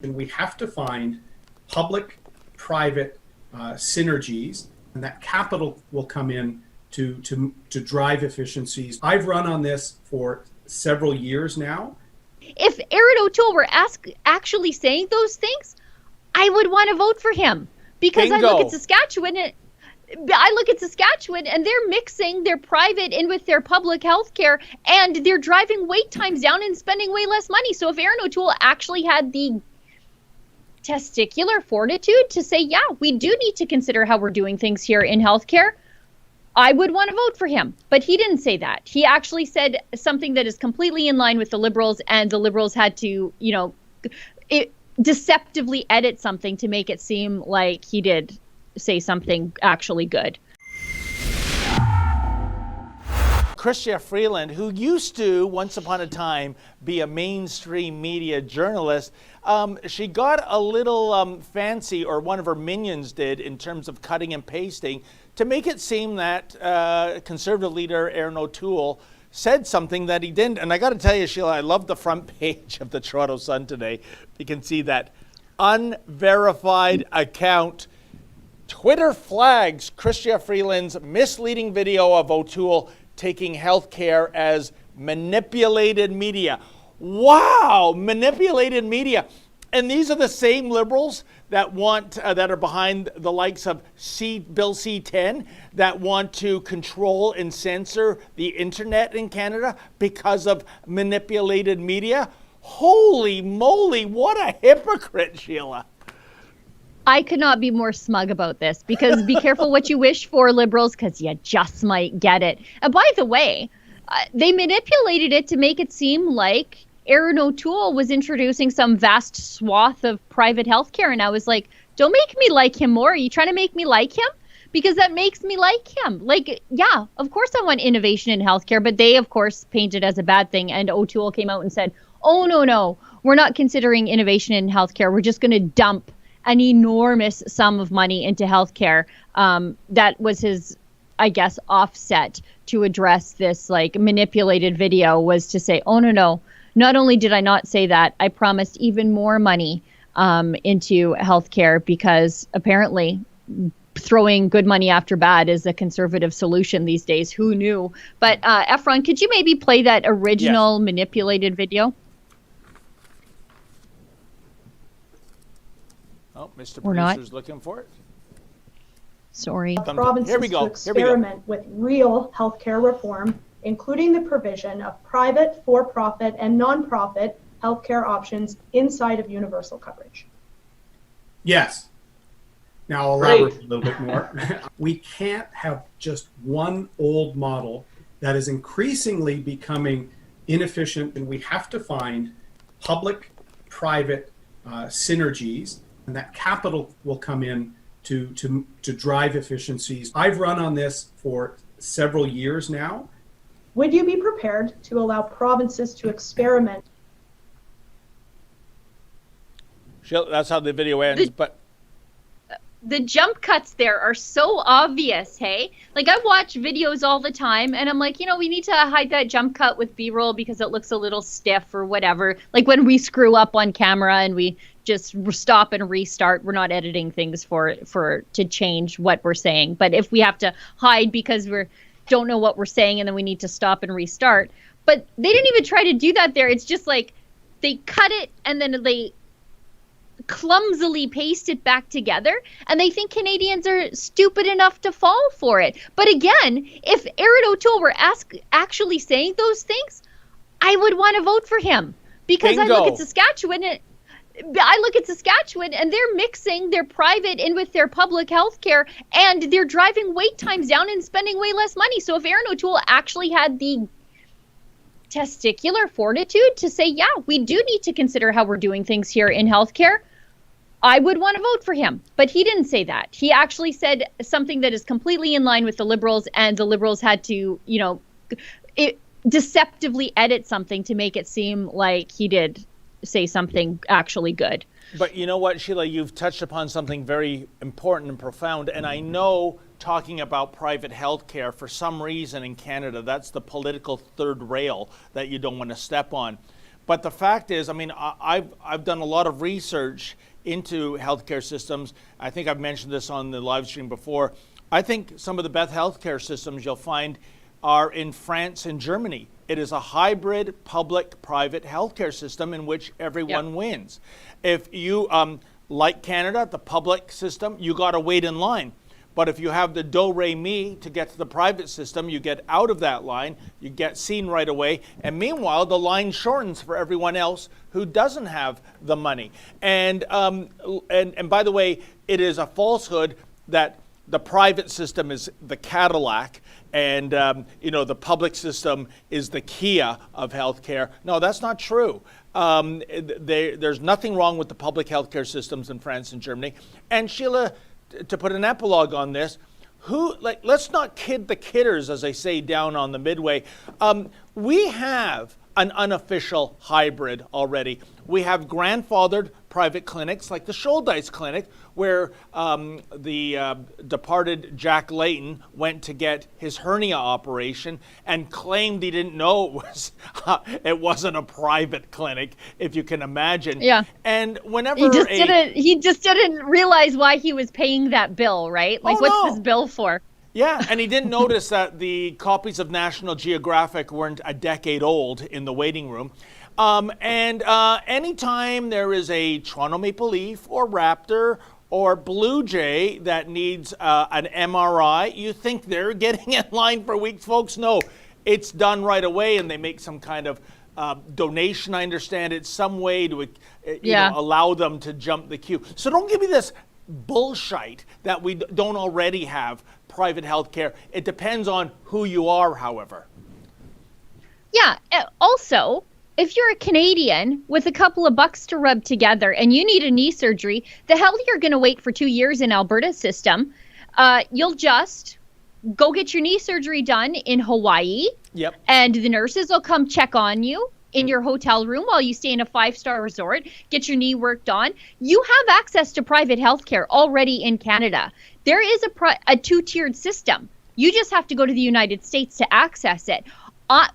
And we have to find public-private synergies, and that capital will come in to drive efficiencies. I've run on this for several years now. If Erin O'Toole were actually saying those things, I would want to vote for him, because Bingo. I look at Saskatchewan and they're mixing their private in with their public health care, and they're driving wait times down and spending way less money. So if Erin O'Toole actually had the testicular fortitude to say, yeah, we do need to consider how we're doing things here in healthcare, I would want to vote for him. But he didn't say that. He actually said something that is completely in line with the Liberals, and the Liberals had to, deceptively edit something to make it seem like he did say something actually good. Freeland, who used to, once upon a time, be a mainstream media journalist, she got a little fancy, or one of her minions did, in terms of cutting and pasting, to make it seem that Conservative leader Erin O'Toole said something that he didn't. And I got to tell you, Sheila, I love the front page of the Toronto Sun today. You can see that unverified account. Twitter flags Freeland's misleading video of O'Toole taking healthcare as manipulated media. Wow, manipulated media. And these are the same Liberals that want that are behind the likes of Bill C-10, that want to control and censor the internet in Canada because of manipulated media. Holy moly, what a hypocrite, Sheila. I could not be more smug about this, because be careful what you wish for, Liberals, because you just might get it. And by the way, they manipulated it to make it seem like Erin O'Toole was introducing some vast swath of private health care. And I was like, don't make me like him more. Are you trying to make me like him? Because that makes me like him. Like, yeah, of course I want innovation in healthcare, but they, of course, painted as a bad thing. And O'Toole came out and said, oh, no, we're not considering innovation in healthcare. We're just going to dump an enormous sum of money into healthcare. That was his, I guess, offset to address this like manipulated video, was to say, oh, no. Not only did I not say that, I promised even more money into healthcare, because apparently throwing good money after bad is a conservative solution these days. Who knew? But Efron, could you maybe play that original manipulated video? Oh, Mr. Producer's looking for it. Sorry. Provinces Here we go. to experiment with real healthcare reform, including the provision of private, for-profit, and non-profit healthcare options inside of universal coverage. Yes. Now I'll elaborate a little bit more. We can't have just one old model that is increasingly becoming inefficient, and we have to find public-private synergies, and that capital will come in to drive efficiencies. I've run on this for several years now. Would you be prepared to allow provinces to experiment? That's how the video ends, but the jump cuts there are so obvious, hey? Like, I watch videos all the time, and I'm like, we need to hide that jump cut with B-roll because it looks a little stiff or whatever. Like when we screw up on camera and we just stop and restart, we're not editing things to change what we're saying. But if we have to hide because we don't know what we're saying and then we need to stop and restart. But they didn't even try to do that there. It's just like they cut it and then they clumsily paste it back together, and they think Canadians are stupid enough to fall for it. But again, if Erin O'Toole were actually saying those things, I would want to vote for him, because Bingo. I look at Saskatchewan and they're mixing their private in with their public health care, and they're driving wait times down and spending way less money. So if Erin O'Toole actually had the testicular fortitude to say, yeah, we do need to consider how we're doing things here in healthcare, I would want to vote for him. But he didn't say that. He actually said something that is completely in line with the Liberals, and the Liberals had to, deceptively edit something to make it seem like he did say something actually good. But you know what, Sheila, you've touched upon something very important and profound, and I know talking about private health care, for some reason in Canada, that's the political third rail that you don't want to step on. But the fact is, I mean, I've done a lot of research into healthcare systems. I think I've mentioned this on the live stream before. I think some of the best healthcare systems you'll find are in France and Germany. It is a hybrid public-private healthcare system in which everyone wins. If you, like Canada, the public system, you got to wait in line. But if you have the do-re-mi to get to the private system, you get out of that line, you get seen right away, and meanwhile, the line shortens for everyone else who doesn't have the money. And by the way, it is a falsehood that the private system is the Cadillac and the public system is the Kia of healthcare. No, that's not true. There's nothing wrong with the public healthcare systems in France and Germany. And Sheila, to put an epilogue on this, let's not kid the kidders, as they say down on the Midway. We have an unofficial hybrid already. We have grandfathered private clinics like the Shouldice Clinic, where the departed Jack Layton went to get his hernia operation and claimed he didn't know it wasn't a private clinic, if you can imagine. Yeah. And whenever he just didn't realize why he was paying that bill, right? Like, what's this bill for? Yeah, and he didn't notice that the copies of National Geographic weren't a decade old in the waiting room. Anytime there is a Toronto Maple Leaf or Raptor or Blue Jay that needs an MRI, you think they're getting in line for weeks, folks? No, it's done right away, and they make some kind of donation, I understand it, some way to allow them to jump the queue. So don't give me this bullshit that we don't already have private health care. It depends on who you are, however. Yeah, also, if you're a Canadian with a couple of bucks to rub together and you need a knee surgery, the hell you're going to wait for 2 years in Alberta's system. You'll just go get your knee surgery done in Hawaii. Yep. And the nurses will come check on you in your hotel room while you stay in a 5-star resort, get your knee worked on. You have access to private health care already in Canada. There is a two-tiered system. You just have to go to the United States to access it.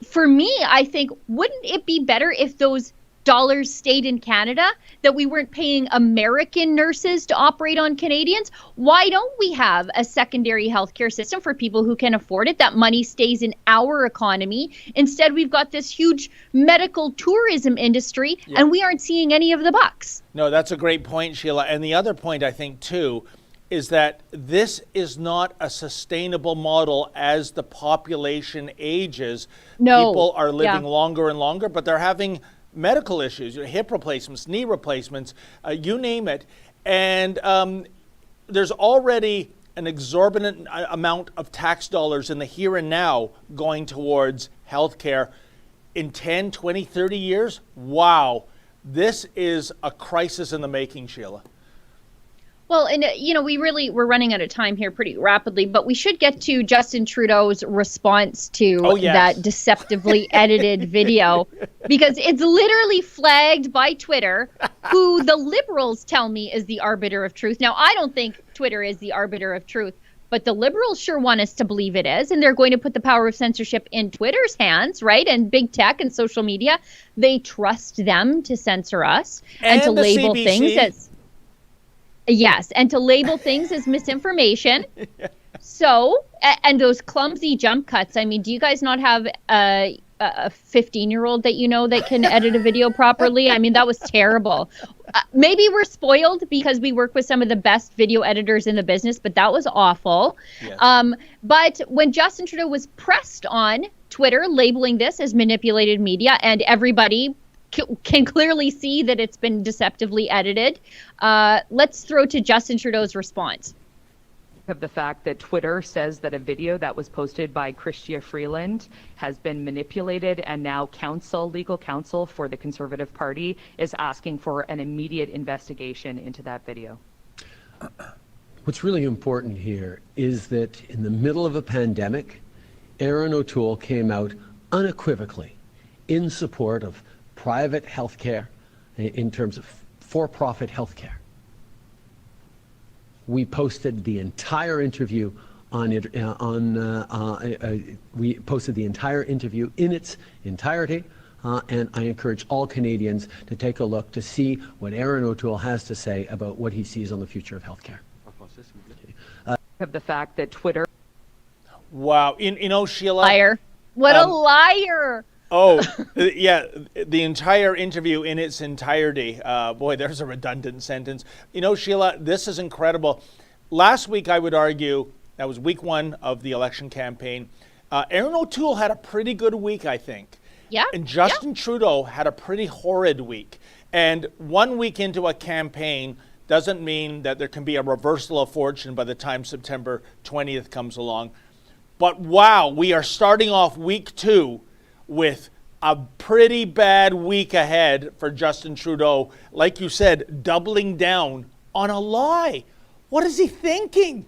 For me, I think, wouldn't it be better if those dollars stayed in Canada, that we weren't paying American nurses to operate on Canadians? Why don't we have a secondary healthcare system for people who can afford it? That money stays in our economy. Instead, we've got this huge medical tourism industry, and we aren't seeing any of the bucks. No, that's a great point, Sheila. And the other point, I think, too, is that this is not a sustainable model as the population ages. No. People are living longer and longer, but they're having medical issues, hip replacements, knee replacements, you name it. And there's already an exorbitant amount of tax dollars in the here and now going towards healthcare. In 10, 20, 30 years, wow, this is a crisis in the making, Sheila. Well, and we're running out of time here pretty rapidly, but we should get to Justin Trudeau's response to that deceptively edited video, because it's literally flagged by Twitter, who the Liberals tell me is the arbiter of truth. Now, I don't think Twitter is the arbiter of truth, but the Liberals sure want us to believe it is, and they're going to put the power of censorship in Twitter's hands, right? And big tech and social media, they trust them to censor us and to label CBC. things as... Yes, and to label things as misinformation. So, and those clumsy jump cuts. I mean, do you guys not have a 15-year-old that you know that can edit a video properly? I mean, that was terrible. Maybe we're spoiled because we work with some of the best video editors in the business, but that was awful. Yes. But when Justin Trudeau was pressed on Twitter, labeling this as manipulated media, and everybody can clearly see that it's been deceptively edited. Let's throw to Justin Trudeau's response. Of the fact that Twitter says that a video that was posted by Freeland has been manipulated, and now legal counsel for the Conservative Party is asking for an immediate investigation into that video. What's really important here is that in the middle of a pandemic, Erin O'Toole came out unequivocally in support of private health care, in terms of for-profit health care. We posted the entire interview we posted the entire interview in its entirety And I encourage all Canadians to take a look to see what Erin O'Toole has to say about what he sees on the future of healthcare. Of the fact that Twitter. Wow. You know, Sheila. Liar. What a liar. Oh, yeah, the entire interview in its entirety. Boy, there's a redundant sentence. You know, Sheila, this is incredible. Last week, I would argue, that was week one of the election campaign. Erin O'Toole had a pretty good week, I think. Yeah. And Justin Trudeau had a pretty horrid week. And 1 week into a campaign doesn't mean that there can be a reversal of fortune by the time September 20th comes along. But wow, we are starting off week two with a pretty bad week ahead for Justin Trudeau. Like you said, doubling down on a lie. What is he thinking?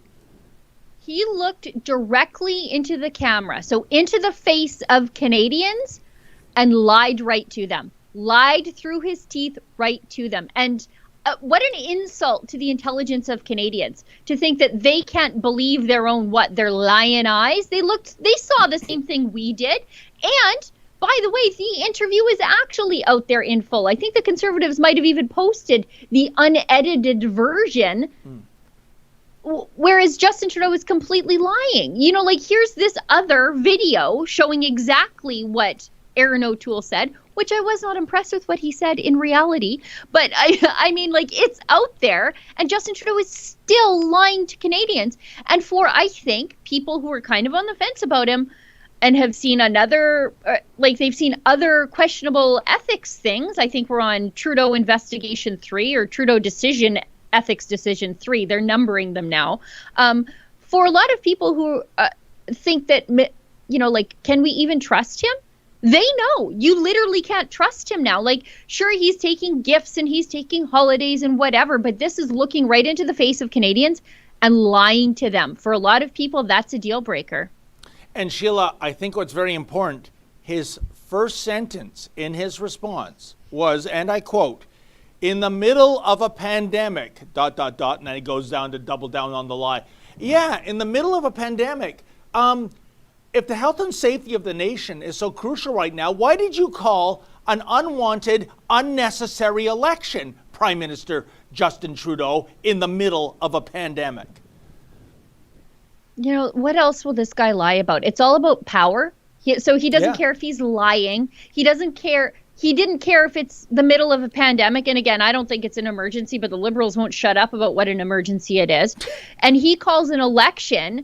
He looked directly into the camera, so into the face of Canadians, and lied right to them. Lied through his teeth right to them. And what an insult to the intelligence of Canadians to think that they can't believe their own their lion eyes. They saw the same thing we did. And by the way, the interview is actually out there in full. I think the Conservatives might have even posted the unedited version. Whereas Justin Trudeau is completely lying. You know, like, here's this other video showing exactly what Erin O'Toole said, which I was not impressed with what he said in reality. But I mean, like, it's out there, and Justin Trudeau is still lying to Canadians. And for, I think, people who are kind of on the fence about him and have seen they've seen other questionable ethics things. I think we're on Trudeau Investigation 3 or Trudeau Ethics Decision 3. They're numbering them now. For a lot of people who think that, you know, like, can we even trust him? They know you literally can't trust him now. Like, sure, he's taking gifts and he's taking holidays and whatever, but this is looking right into the face of Canadians and lying to them. For a lot of people, that's a deal breaker. And Sheila, I think what's very important, his first sentence in his response was, and I quote, "In the middle of a pandemic, ... and then he goes down to double down on the lie. Yeah, in the middle of a pandemic. If the health and safety of the nation is so crucial right now, why did you call an unwanted, unnecessary election, Prime Minister Justin Trudeau, in the middle of a pandemic?" You know, what else will this guy lie about? It's all about power. So he doesn't care if he's lying. He doesn't care. He didn't care if it's the middle of a pandemic. And again, I don't think it's an emergency, but the Liberals won't shut up about what an emergency it is. And he calls an election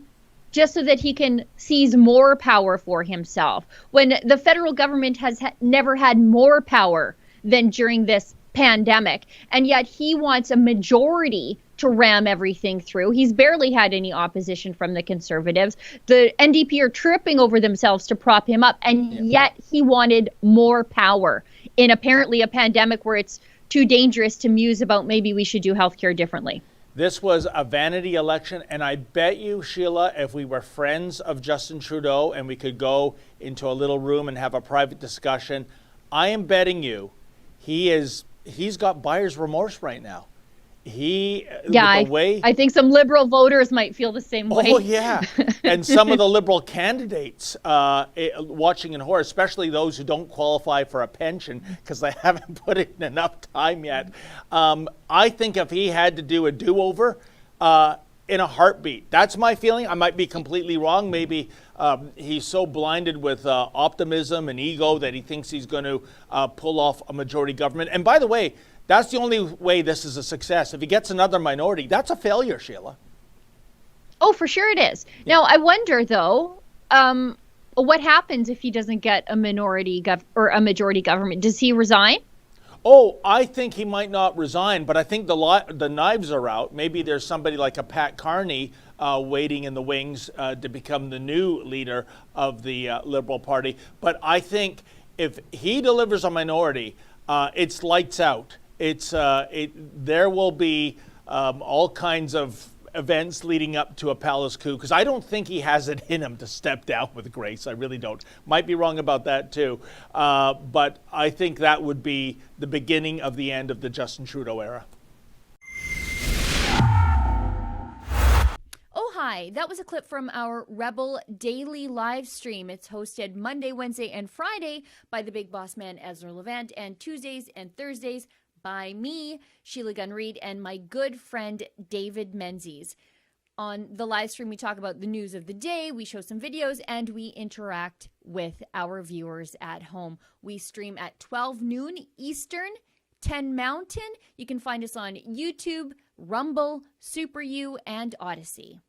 just so that he can seize more power for himself, when the federal government has never had more power than during this pandemic. And yet he wants a majority to ram everything through. He's barely had any opposition from the Conservatives. The NDP are tripping over themselves to prop him up. And yet he wanted more power in apparently a pandemic where it's too dangerous to muse about maybe we should do healthcare differently. This was a vanity election, and I bet you, Sheila, if we were friends of Justin Trudeau and we could go into a little room and have a private discussion, I am betting you he's got buyer's remorse right now. I think some Liberal voters might feel the same way. Oh, yeah. And some of the Liberal candidates watching in horror, especially those who don't qualify for a pension because they haven't put in enough time yet. I think if he had to do a do-over in a heartbeat, that's my feeling. I might be completely wrong. Maybe he's so blinded with optimism and ego that he thinks he's going to pull off a majority government. And by the way, that's the only way this is a success. If he gets another minority, that's a failure, Sheila. Oh, for sure it is. Yeah. Now, I wonder, though, what happens if he doesn't get a minority or a majority government? Does he resign? Oh, I think he might not resign, but I think the knives are out. Maybe there's somebody like a Pat Carney waiting in the wings to become the new leader of the Liberal Party. But I think if he delivers a minority, it's lights out. There will be all kinds of events leading up to a palace coup, because I don't think he has it in him to step down with grace. I really don't. Might be wrong about that too. But I think that would be the beginning of the end of the Justin Trudeau era. Oh, hi. Hi, that was a clip from our Rebel Daily live stream. It's hosted Monday, Wednesday, and Friday by the big boss man Ezra Levant, and Tuesdays and Thursdays by me, Sheila Gunn Reid, and my good friend David Menzies. On the live stream, we talk about the news of the day, we show some videos, and we interact with our viewers at home. We stream at 12 noon Eastern, 10 Mountain. You can find us on YouTube, Rumble, Super U, and Odyssey.